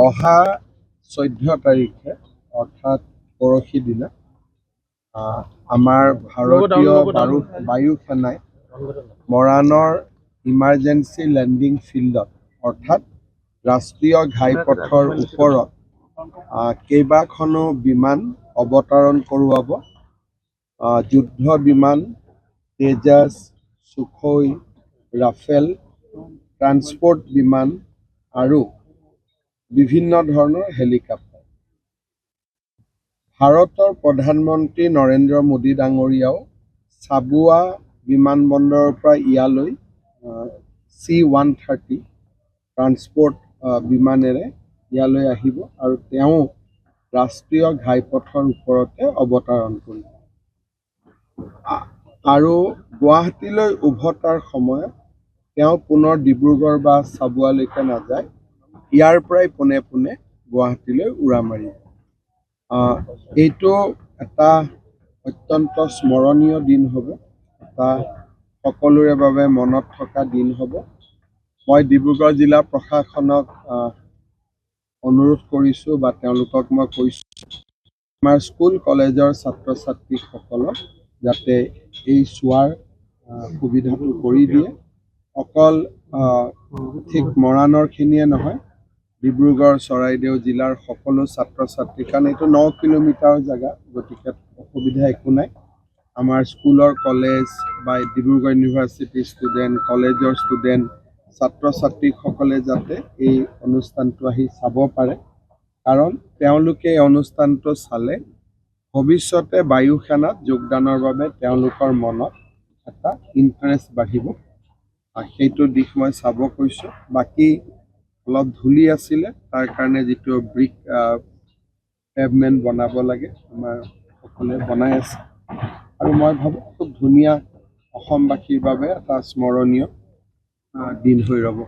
অহা 14 তাৰিখে অৰ্থাৎ পৰহি দিনা আমাৰ ভাৰতীয় বায়ু সেনাই মৰাণৰ ইমাৰ্জেঞ্চি লেণ্ডিং ফিল্ডত অৰ্থাৎ ৰাষ্ট্ৰীয় ঘাইপথৰ ওপৰত কেইবাখনো বিমান অৱতৰণ কৰোৱাব। যুদ্ধ বিমান, তেজাছ, সুখoi, ৰাফেল, ট্ৰান্সপোৰ্ট বিমান আৰু বিভিন্ন ধৰণৰ হেলিকপ্টাৰ। ভাৰতৰ প্ৰধানমন্ত্ৰী নৰেন্দ্ৰ মোদী ডাঙৰীয়াও চাবুৱা বিমানবন্দৰৰ পৰা ইয়ালৈ C-130 ট্ৰান্সপোৰ্ট বিমানেৰে ইয়ালৈ আহিব আৰু তেওঁ ৰাষ্ট্ৰীয় ঘাইপথৰ ওপৰতে অৱতৰণ কৰিব। আৰু গুৱাহাটীলৈ উভতাৰ সময়ত তেওঁ পুনৰ ডিব্ৰুগড় বা চাবুৱালৈকে নাযায়, ইয়াৰ পৰাই পোনে পোনে গুৱাহাটীলৈ উৰা মাৰিব। এইটো এটা অত্যন্ত স্মৰণীয় দিন হ'ব, এটা সকলোৰে বাবে মনত থকা দিন হ'ব। মই ডিব্ৰুগড় জিলা প্ৰশাসনক অনুৰোধ কৰিছোঁ বা তেওঁলোকক মই কৈছোঁ আমাৰ স্কুল কলেজৰ ছাত্ৰ ছাত্ৰীসকলক যাতে এই চোৱাৰ সুবিধাটো কৰি দিয়ে। অকল ঠিক মৰাণৰখিনিয়ে নহয়, ডিব্ৰুগড় চৰাইদেউ জিলাৰ সকলো ছাত্ৰ ছাত্ৰী, কাৰণ এইটো 9 কিলোমিটাৰৰ জেগা, গতিকে অসুবিধা একো নাই। আমাৰ স্কুলৰ কলেজ বা ডিব্ৰুগড় ইউনিভাৰ্চিটিৰ ষ্টুডেণ্ট, কলেজৰ ষ্টুডেণ্ট, ছাত্ৰ ছাত্ৰীসকলে যাতে এই অনুষ্ঠানটো আহি চাব পাৰে, কাৰণ তেওঁলোকে এই অনুষ্ঠানটো চালে ভৱিষ্যতে বায়ু সেনাত যোগদানৰ বাবে তেওঁলোকৰ মনত এটা ইণ্টাৰেষ্ট বাঢ়িব। সেইটো দিশ মই চাব কৈছোঁ। বাকী অলপ ধূলি আছিলে, তাৰ কাৰণে যিটো ব্ৰিক পেভমেণ্ট বনাব লাগে আমাৰ সকলোৱে বনাই আছে আৰু মই ভাবোঁ খুব ধুনীয়া অসমবাসীৰ বাবে এটা স্মৰণীয় দিন হৈ ৰ'ব।